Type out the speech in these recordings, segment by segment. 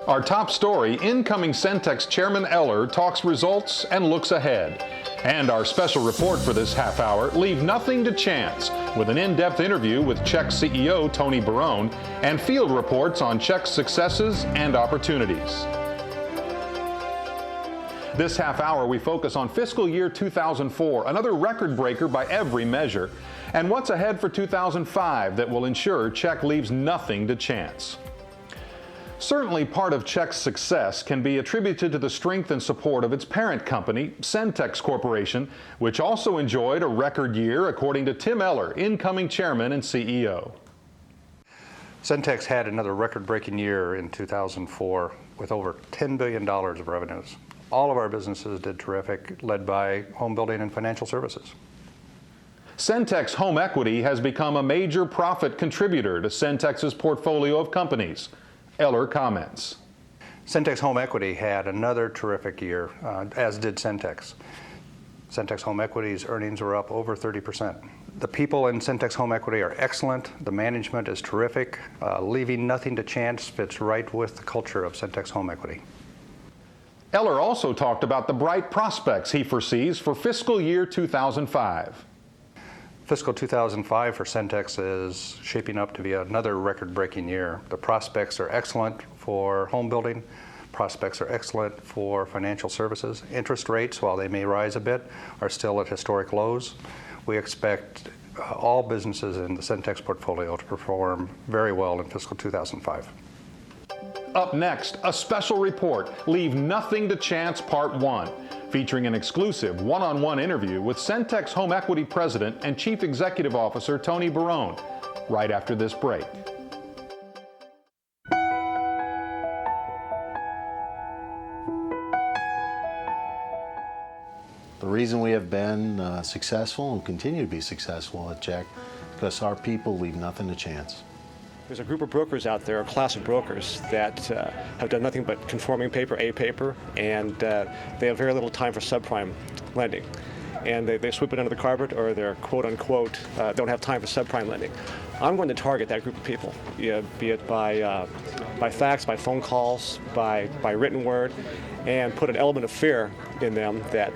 Our top story, incoming Centex Chairman Eller talks results and looks ahead. And our special report for this half hour, Leave Nothing to Chance, with an in-depth interview with CHEC CEO Tony Barone and field reports on CHEC's successes and opportunities. This half hour, we focus on fiscal year 2004, another record breaker by every measure, and what's ahead for 2005 that will ensure CHEC leaves nothing to chance. Certainly part of CHEC's success can be attributed to the strength and support of its parent company, Centex Corporation, which also enjoyed a record year according to Tim Eller, incoming chairman and CEO. Centex had another record-breaking year in 2004 with over $10 billion of revenues. All of our businesses did terrific, led by home building and financial services. Centex Home Equity has become a major profit contributor to Centex's portfolio of companies. Eller comments. Centex Home Equity had another terrific year, as did Centex. Centex Home Equity's earnings were up over 30%. The people in Centex Home Equity are excellent. The management is terrific. Leaving nothing to chance fits right with the culture of Centex Home Equity. Eller also talked about the bright prospects he foresees for fiscal year 2005. Fiscal 2005 for Centex is shaping up to be another record-breaking year. The prospects are excellent for home building. Prospects are excellent for financial services. Interest rates, while they may rise a bit, are still at historic lows. We expect all businesses in the Centex portfolio to perform very well in fiscal 2005. Up next, a special report, Leave Nothing to Chance Part 1, featuring an exclusive one-on-one interview with Centex Home Equity President and Chief Executive Officer Tony Barone, right after this break. The reason we have been successful and continue to be successful at CHEC is because our people leave nothing to chance. There's a group of brokers out there, a class of brokers, that have done nothing but conforming paper, A paper, and they have very little time for subprime lending. And they sweep it under the carpet, or they're quote-unquote don't have time for subprime lending. I'm going to target that group of people, be it by fax, by phone calls, by written word, and put an element of fear in them that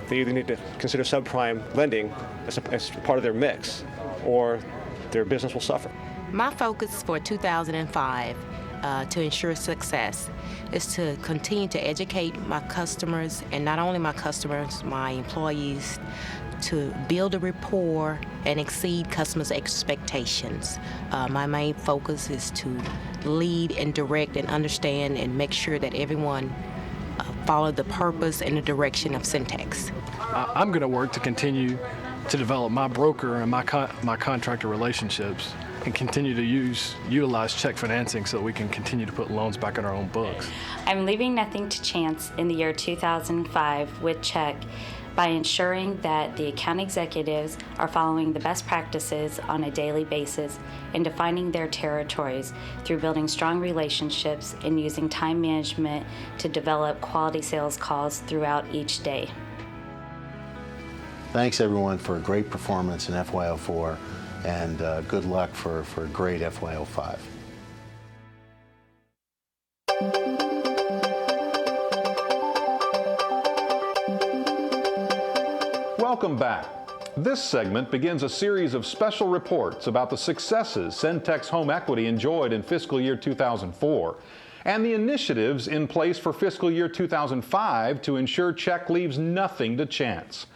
they either need to consider subprime lending as part of their mix, or their business will suffer. My focus for 2005 to ensure success is to continue to educate my customers, and not only my customers, my employees, to build a rapport and exceed customers' expectations. My main focus is to lead and direct and understand and make sure that everyone follow the purpose and the direction of Centex. I'm going to work to continue to develop my broker and my contractor relationships, and continue to utilize CHEC financing so that we can continue to put loans back on our own books. I'm leaving nothing to chance in the year 2005 with CHEC by ensuring that the account executives are following the best practices on a daily basis and defining their territories through building strong relationships and using time management to develop quality sales calls throughout each day. Thanks everyone for a great performance in FY04. And good luck for a great FY05. Welcome back. This segment begins a series of special reports about the successes Centex Home Equity enjoyed in fiscal year 2004 and the initiatives in place for fiscal year 2005 to ensure CHEC leaves nothing to chance.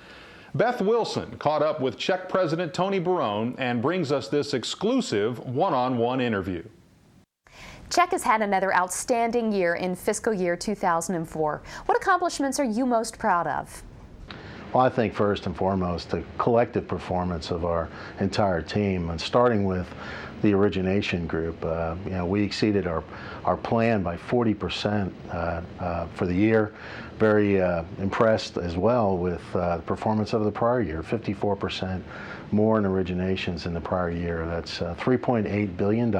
Beth Wilson caught up with CHEC President Tony Barone and brings us this exclusive one-on-one interview. CHEC has had another outstanding year in fiscal year 2004. What accomplishments are you most proud of? Well, I think first and foremost the collective performance of our entire team, and starting with the origination group. We exceeded our plan by 40% for the year. Very impressed as well with the performance of the prior year, 54% more in originations in the prior year. That's $3.8 billion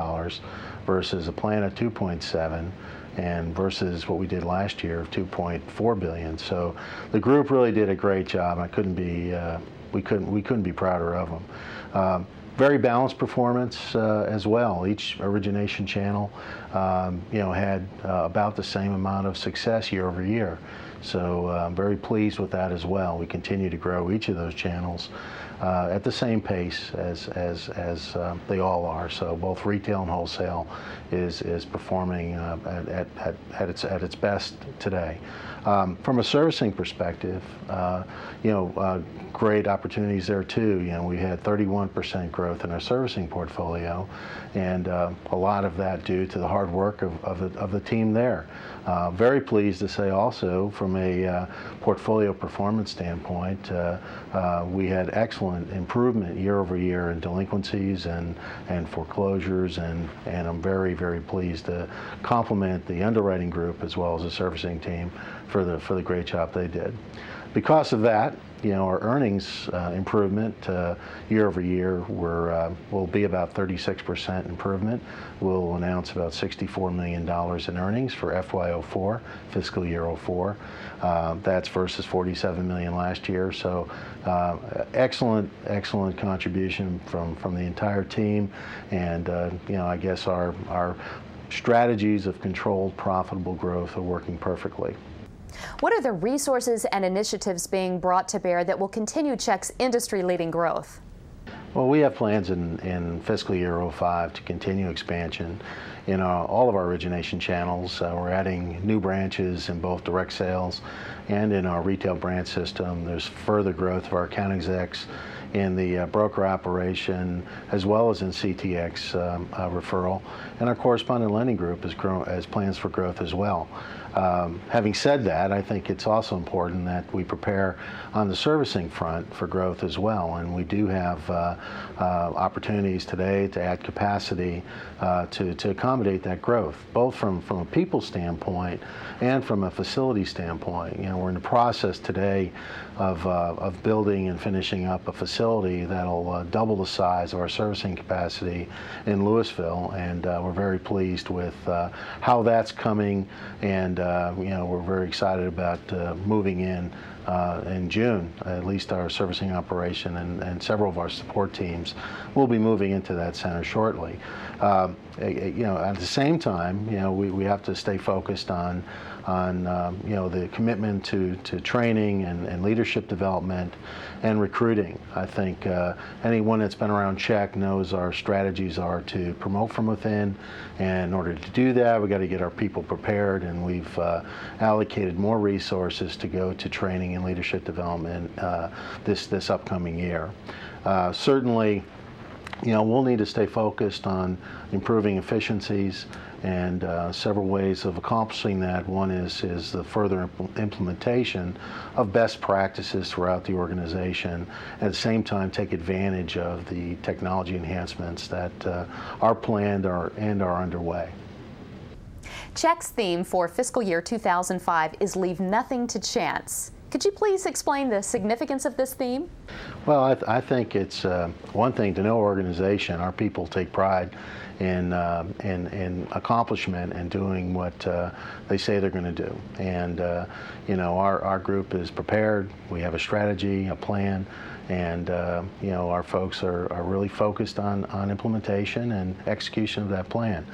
versus a plan of $2.7, and versus what we did last year of $2.4 billion. So the group really did a great job. We couldn't be prouder of them. very balanced performance as well. Each origination channel, had about the same amount of success year over year. So I'm very pleased with that as well. We continue to grow each of those channels at the same pace as they all are. So both retail and wholesale is performing at its best today. From a servicing perspective, great opportunities there too. We had 31% growth in our servicing portfolio, and a lot of that due to the hard work of the team there. Very pleased to say also, from a portfolio performance standpoint, we had excellent improvement year over year in delinquencies and foreclosures, and I'm very, very pleased to compliment the underwriting group as well as the servicing team for the great job they did. Because of that, our earnings improvement year over year will be about 36% improvement. We'll announce about $64 million in earnings for FY04, fiscal year 04. That's versus $47 million last year. So excellent contribution from the entire team, and I guess our strategies of controlled, profitable growth are working perfectly. What are the resources and initiatives being brought to bear that will continue CHEC's industry-leading growth? Well, we have plans in fiscal year 05 to continue expansion in all of our origination channels. We're adding new branches in both direct sales and in our retail branch system. There's further growth of our account execs in the broker operation, as well as in CTX referral. And our correspondent lending group has plans for growth as well. Having said that, I think it's also important that we prepare on the servicing front for growth as well. And we do have opportunities today to add capacity to accommodate that growth, both from a people standpoint and from a facility standpoint. We're in the process today of building and finishing up a facility that'll double the size of our servicing capacity in Louisville, and we're very pleased with how that's coming, and we're very excited about moving in June. At least our servicing operation and several of our support teams will be moving into that center shortly. At the same time, we have to stay focused on the commitment to training and leadership development and recruiting. I think anyone that's been around CHEC knows our strategies are to promote from within, and in order to do that, we got to get our people prepared, and we've allocated more resources to go to training and leadership development this upcoming year. Certainly, we'll need to stay focused on improving efficiencies, and several ways of accomplishing that. One is the further implementation of best practices throughout the organization. At the same time, take advantage of the technology enhancements that are planned and are underway. CHEC's theme for fiscal year 2005 is Leave Nothing to Chance. Could you please explain the significance of this theme? Well, I think it's one thing to know our organization. Our people take pride in accomplishment and doing what they say they're going to do. And our group is prepared. We have a strategy, a plan, and our folks are really focused on implementation and execution of that plan.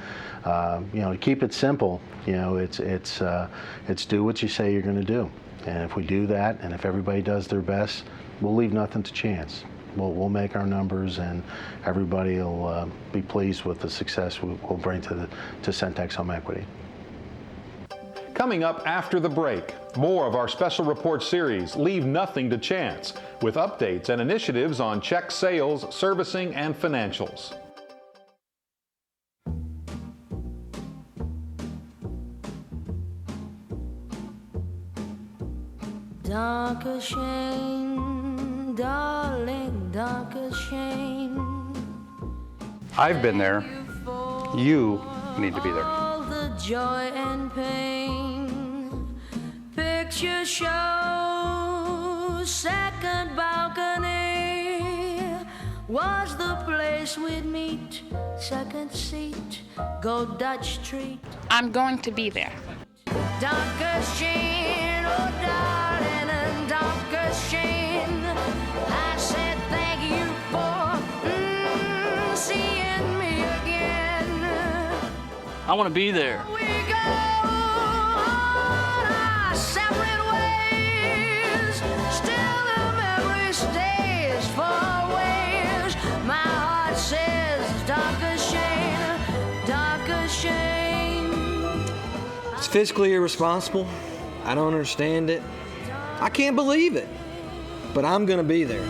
To keep it simple, it's do what you say you're going to do. And if we do that, and if everybody does their best, we'll leave nothing to chance. We'll make our numbers, and everybody will be pleased with the success we'll bring to Centex Home Equity. Coming up after the break, more of our special report series, Leave Nothing to Chance, with updates and initiatives on CHEC sales, servicing, and financials. Dark as shame, darling, dark as shame. I've been there. You need to be there. All the joy and pain. Picture show, second balcony was the place we'd meet. Second seat, go Dutch treat. I'm going to be there. Dark as shame, oh darling, and dark as shame. I said thank you for I want to be there. We go on our separate ways. Still the memory stays for ways. My heart says darker shame, darker shame. It's fiscally irresponsible. I don't understand it. I can't believe it. But I'm going to be there.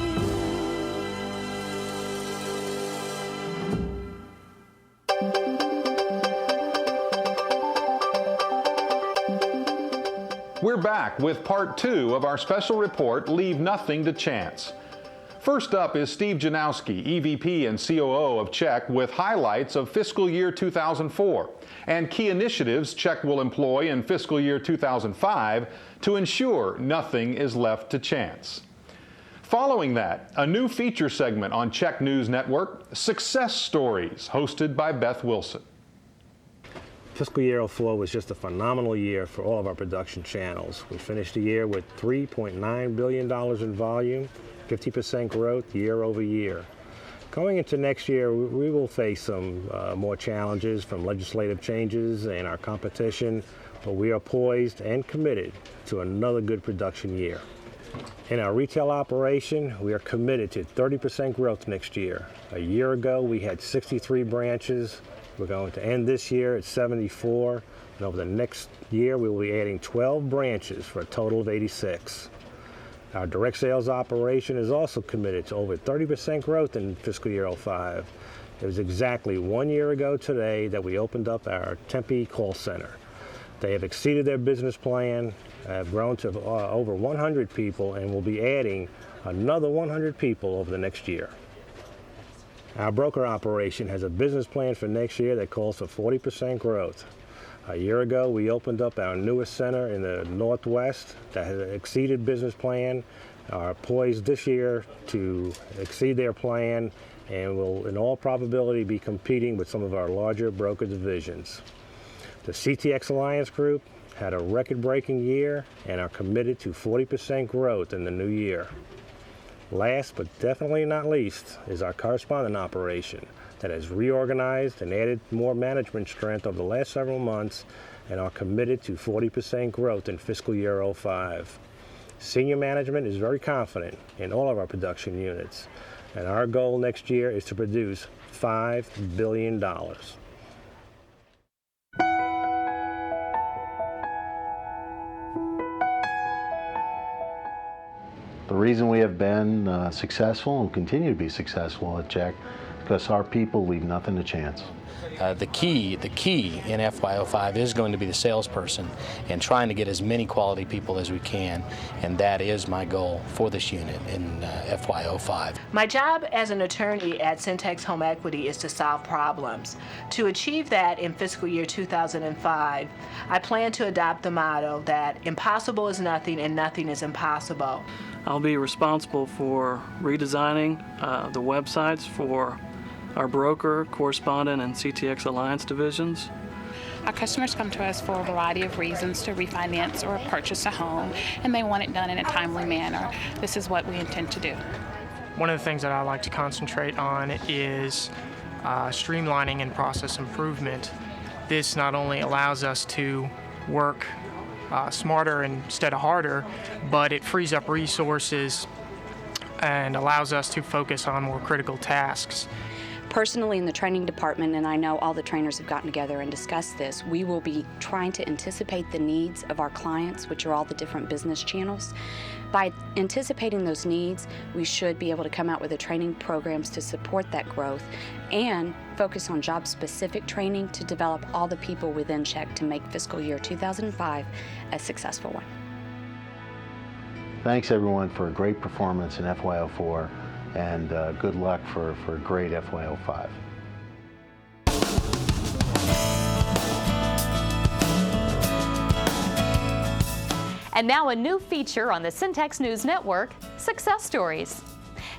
We're back with part 2 of our special report, Leave Nothing to Chance. First up is Steve Janowski, EVP and COO of CHEC, with highlights of fiscal year 2004 and key initiatives CHEC will employ in fiscal year 2005 to ensure nothing is left to chance. Following that, a new feature segment on CHEC News Network, Success Stories, hosted by Beth Wilson. Fiscal year 04 was just a phenomenal year for all of our production channels. We finished the year with $3.9 billion in volume, 50% growth year over year. Going into next year, we will face some more challenges from legislative changes and our competition, but we are poised and committed to another good production year. In our retail operation, we are committed to 30% growth next year. A year ago, we had 63 branches. We're going to end this year at 74, and over the next year we will be adding 12 branches for a total of 86. Our direct sales operation is also committed to over 30% growth in fiscal year 05. It was exactly 1 year ago today that we opened up our Tempe call center. They have exceeded their business plan, have grown to over 100 people, and will be adding another 100 people over the next year. Our broker operation has a business plan for next year that calls for 40% growth. A year ago, we opened up our newest center in the Northwest that has exceeded business plan, are poised this year to exceed their plan, and will in all probability be competing with some of our larger broker divisions. The CTX Alliance Group had a record-breaking year and are committed to 40% growth in the new year. Last but definitely not least is our correspondent operation that has reorganized and added more management strength over the last several months and are committed to 40% growth in fiscal year 05. Senior management is very confident in all of our production units, and our goal next year is to produce $5 billion. The reason we have been successful and continue to be successful at CHEC is because our people leave nothing to chance. The key in FY05 is going to be the salesperson and trying to get as many quality people as we can, and that is my goal for this unit in FY05. My job as an attorney at Centex Home Equity is to solve problems. To achieve that in fiscal year 2005, I plan to adopt the motto that impossible is nothing and nothing is impossible. I'll be responsible for redesigning the websites for our broker, correspondent, and CTX Alliance divisions. Our customers come to us for a variety of reasons to refinance or purchase a home, and they want it done in a timely manner. This is what we intend to do. One of the things that I like to concentrate on is streamlining and process improvement. This not only allows us to work smarter instead of harder, but it frees up resources and allows us to focus on more critical tasks. Personally, in the training department, and I know all the trainers have gotten together and discussed this, we will be trying to anticipate the needs of our clients, which are all the different business channels. By anticipating those needs, we should be able to come out with the training programs to support that growth and focus on job-specific training to develop all the people within CHEC to make fiscal year 2005 a successful one. Thanks everyone for a great performance in FY04, and good luck for a great FY05. And now a new feature on the Centex News Network, Success Stories.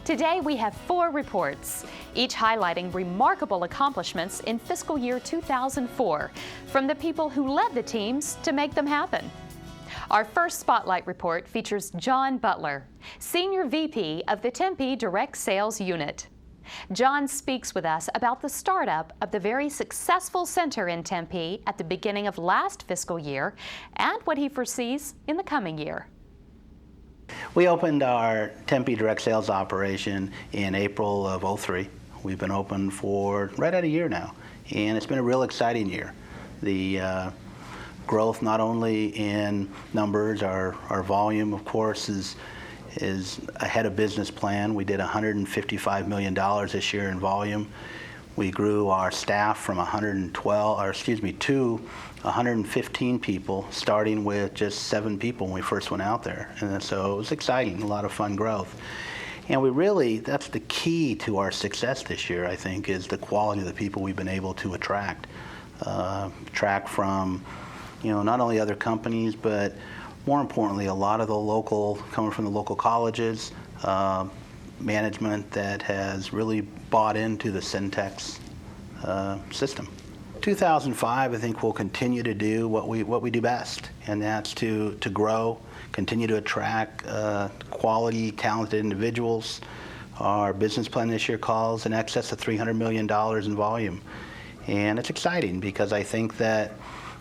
Today we have 4 reports, each highlighting remarkable accomplishments in fiscal year 2004 from the people who led the teams to make them happen. Our first Spotlight report features John Butler, Senior VP of the Tempe Direct Sales Unit. John speaks with us about the startup of the very successful center in Tempe at the beginning of last fiscal year and what he foresees in the coming year. We opened our Tempe direct sales operation in April of '03. We've been open for right at a year now, and it's been a real exciting year. The growth not only in numbers, our volume, of course, is ahead of business plan. We did $155 million this year in volume. We grew our staff from 115 people, starting with just 7 people when we first went out there. And so it was exciting, a lot of fun growth. And that's the key to our success this year, I think, is the quality of the people we've been able to attract from, not only other companies, but more importantly, a lot of coming from the local colleges, management that has really bought into the Centex system. 2005, I think we'll continue to do what we do best, and that's to grow, continue to attract quality, talented individuals. Our business plan this year calls in excess of $300 million in volume. And it's exciting because I think that,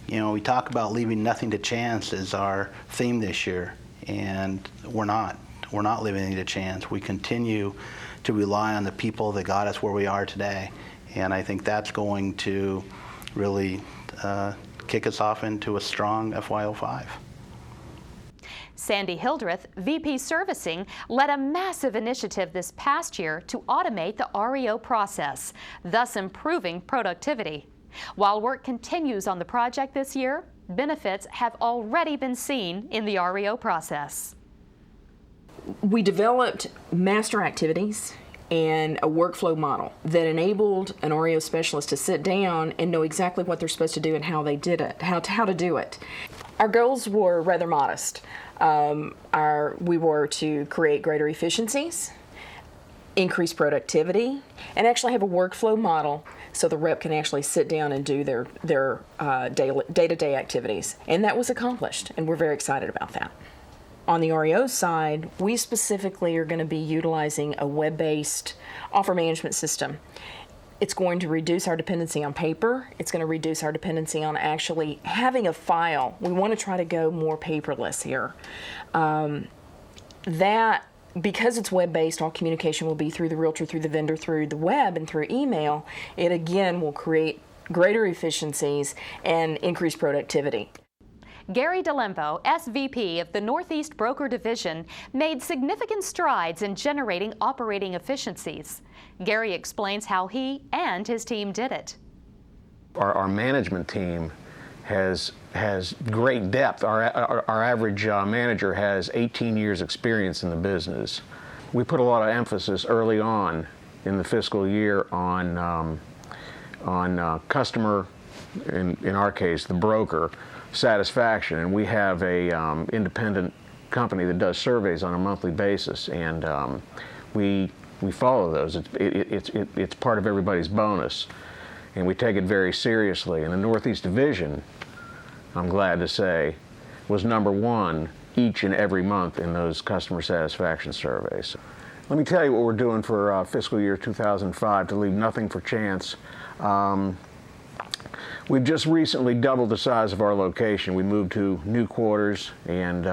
we talk about leaving nothing to chance as our theme this year, and we're not. We're not leaving anything to chance. We continue to rely on the people that got us where we are today, and I think that's going to really kick us off into a strong FY05. Sandy Hildreth, VP Servicing, led a massive initiative this past year to automate the REO process, thus improving productivity. While work continues on the project this year, benefits have already been seen in the REO process. We developed master activities and a workflow model that enabled an REO specialist to sit down and know exactly what they're supposed to do and how they did it, how to do it. Our goals were rather modest. We were to create greater efficiencies, increase productivity, and actually have a workflow model so the rep can actually sit down and do their day-to-day activities. And that was accomplished, and we're very excited about that. On the REO side, we specifically are going to be utilizing a web-based offer management system. It's going to reduce our dependency on paper. It's going to reduce our dependency on actually having a file. We want to try to go more paperless here. Because it's web-based, all communication will be through the realtor, through the vendor, through the web, and through email. It again will create greater efficiencies and increase productivity. Gary DeLembo, SVP of the Northeast Broker Division, made significant strides in generating operating efficiencies. Gary explains how he and his team did it. Our management team has great depth. Our average manager has 18 years experience in the business. We put a lot of emphasis early on in the fiscal year on customer, in our case, the broker, satisfaction. And we have a independent company that does surveys on a monthly basis, and we follow those. It's part of everybody's bonus, and we take it very seriously. And the Northeast Division, I'm glad to say, was #1 each and every month in those customer satisfaction surveys. Let me tell you what we're doing for fiscal year 2005 to leave nothing for chance. We've just recently doubled the size of our location. We moved to new quarters, and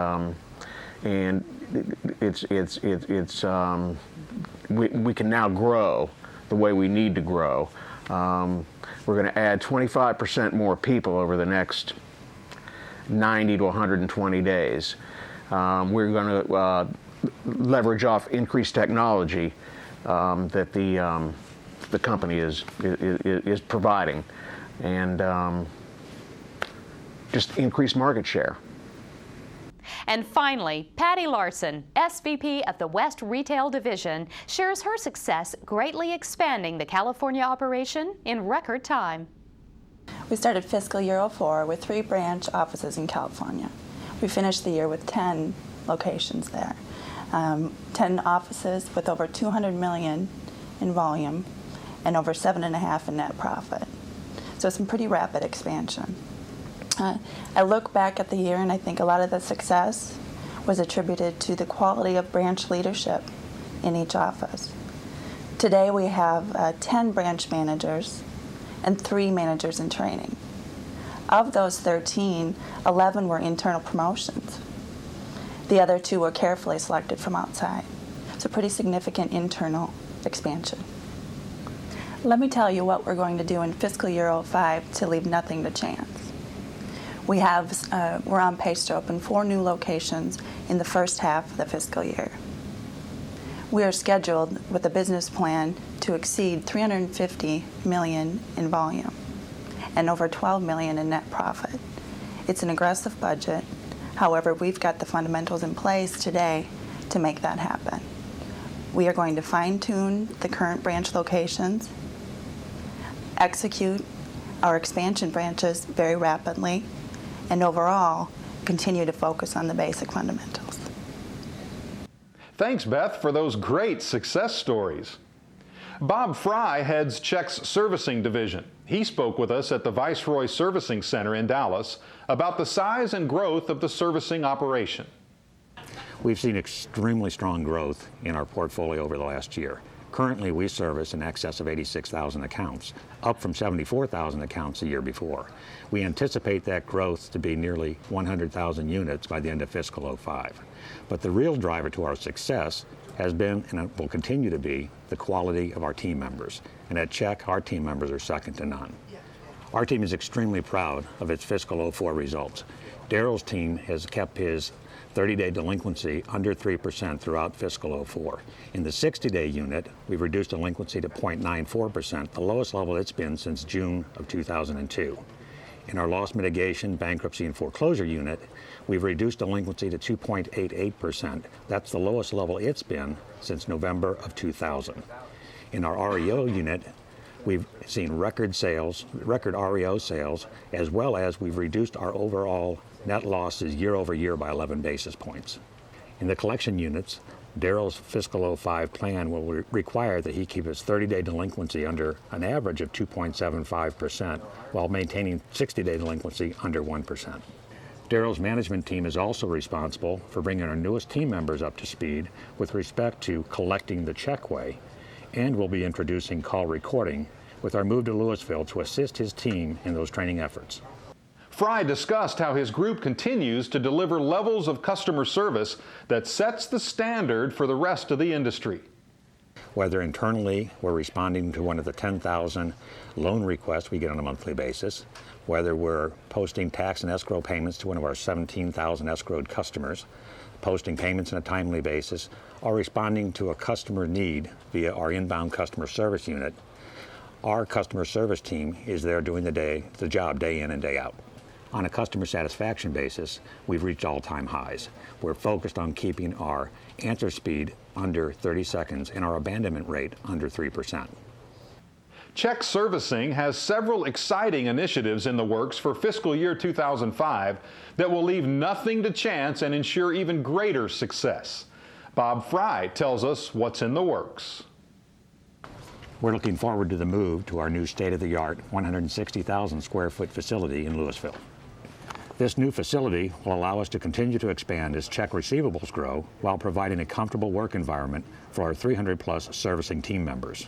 we can now grow the way we need to grow. We're going to add 25% more people over the next 90 to 120 days. We're going to leverage off increased technology that the company is providing, and just increase market share. And finally, Patty Larson, SVP of the West Retail Division, shares her success greatly expanding the California operation in record time. We started fiscal year 04 with 3 branch offices in California. We finished the year with 10 locations there. 10 offices with over $200 million in volume and over $7.5 in net profit. So some pretty rapid expansion. I look back at the year and I think a lot of the success was attributed to the quality of branch leadership in each office. Today we have 10 branch managers and 3 managers in training. Of those 13, 11 were internal promotions. The other 2 were carefully selected from outside. It's a pretty significant internal expansion. Let me tell you what we're going to do in fiscal year 05 to leave nothing to chance. We're on pace to open 4 new locations in the first half of the fiscal year. We are scheduled with a business plan to exceed $350 million in volume and over $12 million in net profit. It's an aggressive budget. However, we've got the fundamentals in place today to make that happen. We are going to fine-tune the current branch locations, execute our expansion branches very rapidly, and overall, continue to focus on the basic fundamentals. Thanks, Beth, for those great success stories. Bob Fry heads CHEC's servicing division. He spoke with us at the Viceroy Servicing Center in Dallas about the size and growth of the servicing operation. We've seen extremely strong growth in our portfolio over the last year. Currently, we service in excess of 86,000 accounts, up from 74,000 accounts the year before. We anticipate that growth to be nearly 100,000 units by the end of fiscal 05. But the real driver to our success has been, and it will continue to be, the quality of our team members. And at CHEC, our team members are second to none. Our team is extremely proud of its fiscal 04 results. Daryl's team has kept his 30-day delinquency under 3% throughout fiscal 04. In the 60-day unit, we've reduced delinquency to 0.94%, the lowest level it's been since June of 2002. In our loss mitigation, bankruptcy, and foreclosure unit, we've reduced delinquency to 2.88%. That's the lowest level it's been since November of 2000. In our REO unit, we've seen record REO sales, as well as we've reduced our overall net losses year over year by 11 basis points. In the collection units, Daryl's fiscal 05 plan will require that he keep his 30-day delinquency under an average of 2.75% while maintaining 60-day delinquency under 1%. Daryl's management team is also responsible for bringing our newest team members up to speed with respect to collecting the check way, and will be introducing call recording with our move to Louisville to assist his team in those training efforts. Fry discussed how his group continues to deliver levels of customer service that sets the standard for the rest of the industry. Whether internally we're responding to one of the 10,000 loan requests we get on a monthly basis, whether we're posting tax and escrow payments to one of our 17,000 escrowed customers, posting payments on a timely basis, or responding to a customer need via our inbound customer service unit, our customer service team is there doing the job day in and day out. On a customer satisfaction basis, we've reached all-time highs. We're focused on keeping our answer speed under 30 seconds and our abandonment rate under 3%. CHEC Servicing has several exciting initiatives in the works for fiscal year 2005 that will leave nothing to chance and ensure even greater success. Bob Fry tells us what's in the works. We're looking forward to the move to our new state-of-the-art 160,000 square foot facility in Louisville. This new facility will allow us to continue to expand as CHEC receivables grow while providing a comfortable work environment for our 300-plus servicing team members.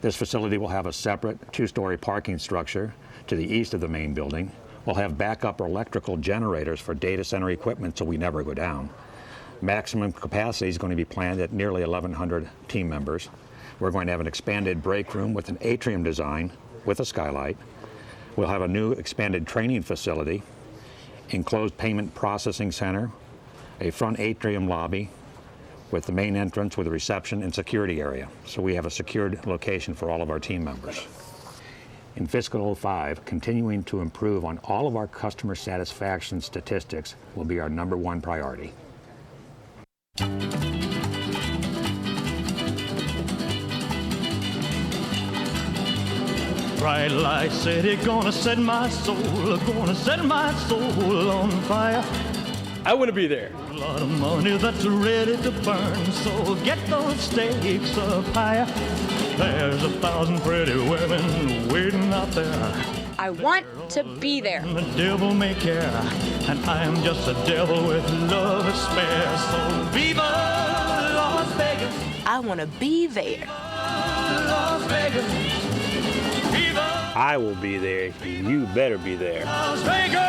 This facility will have a separate 2-story parking structure to the east of the main building. We'll have backup electrical generators for data center equipment so we never go down. Maximum capacity is going to be planned at nearly 1,100 team members. We're going to have an expanded break room with an atrium design with a skylight. We'll have a new expanded training facility, enclosed payment processing center, a front atrium lobby with the main entrance with a reception and security area. So we have a secured location for all of our team members. In fiscal 05, continuing to improve on all of our customer satisfaction statistics will be our #1 priority. Bright light city, gonna set my soul on fire. I want to be there. A lot of money that's ready to burn, so get those stakes up higher. There's 1,000 pretty women waiting out there. I want to be there. The devil may care, and I am just a devil with love to spare. So viva Las Vegas. I want to be there. Las Vegas. Viva I will be there. You better be there. Las Vegas.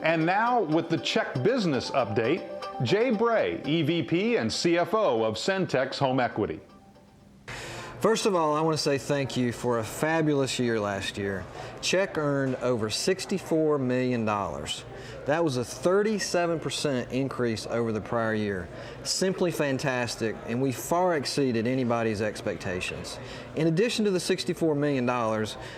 And now, with the CHEC Business Update, Jay Bray, EVP and CFO of Centex Home Equity. First of all, I want to say thank you for a fabulous year last year. CHEC earned over $64 million. That was a 37% increase over the prior year. Simply fantastic, and we far exceeded anybody's expectations. In addition to the $64 million,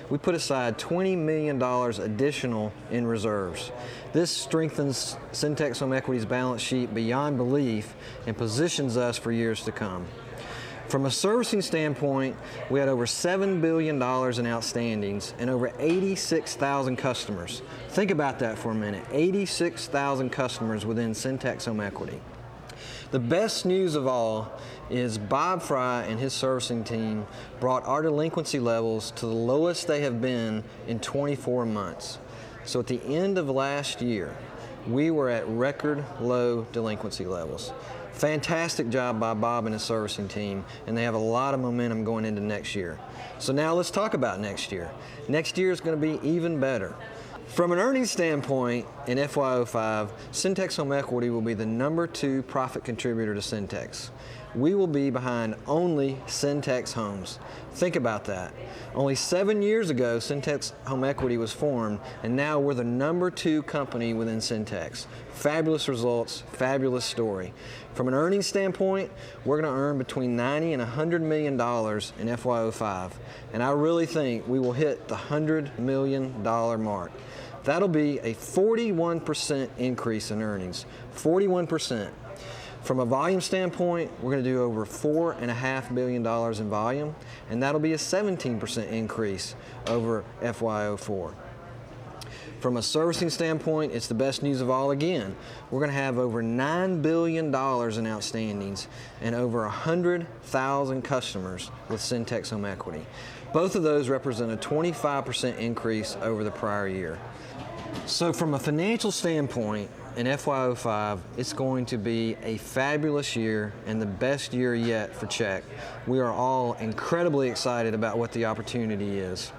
we put aside $20 million additional in reserves. This strengthens Centex Home Equity's balance sheet beyond belief and positions us for years to come. From a servicing standpoint, we had over $7 billion in outstandings and over 86,000 customers. Think about that for a minute, 86,000 customers within Centex Home Equity. The best news of all is Bob Fry and his servicing team brought our delinquency levels to the lowest they have been in 24 months. So at the end of last year, we were at record low delinquency levels. Fantastic job by Bob and his servicing team, and they have a lot of momentum going into next year. So now let's talk about next year. Next year is going to be even better. From an earnings standpoint, in FY05, Centex Home Equity will be the #2 profit contributor to Centex. We will be behind only Centex Homes. Think about that. Only 7 years ago, Centex Home Equity was formed, and now we're the #2 company within Centex. Fabulous results, fabulous story. From an earnings standpoint, we're going to earn between $90 and $100 million in FY05, and I really think we will hit the $100 million mark. That'll be a 41% increase in earnings, 41%. From a volume standpoint, we're going to do over $4.5 billion in volume, and that'll be a 17% increase over FY04. From a servicing standpoint, it's the best news of all again. We're going to have over $9 billion in outstandings and over 100,000 customers with Centex Home Equity. Both of those represent a 25% increase over the prior year. So from a financial standpoint, in FY05, it's going to be a fabulous year and the best year yet for CHEC. We are all incredibly excited about what the opportunity is.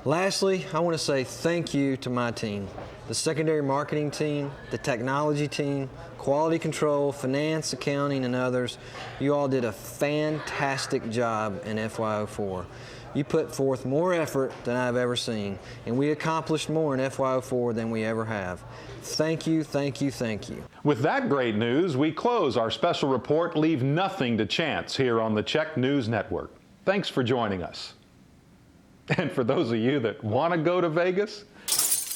Lastly, I want to say thank you to my team, the secondary marketing team, the technology team, quality control, finance, accounting, and others. You all did a fantastic job in FY04. You put forth more effort than I've ever seen, and we accomplished more in FY04 than we ever have. Thank you, thank you, thank you. With that great news, we close our special report, Leave Nothing to Chance, here on the CHEC News Network. Thanks for joining us. And for those of you that want to go to Vegas,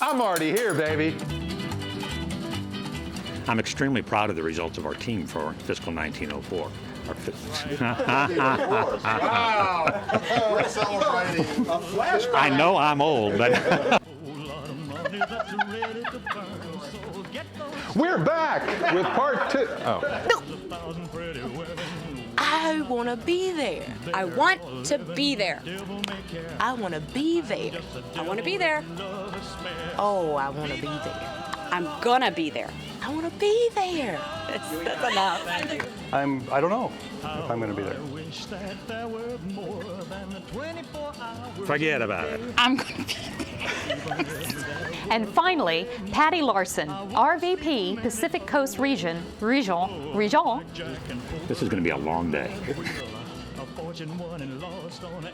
I'm already here, baby. I'm extremely proud of the results of our team for fiscal 1904. Wow! We're celebrating a flashback. I know I'm old, but... We're back with part 2. Oh. I want to be there. I want to be there. I want to be there. I want to be there. Oh, I want to be there. I'm gonna be there. I want to be there. That's enough. I don't know if I'm going to be there. Forget about it. I'm going to be there. And finally, Patty Larson, RVP, Pacific Coast Region. This is going to be a long day.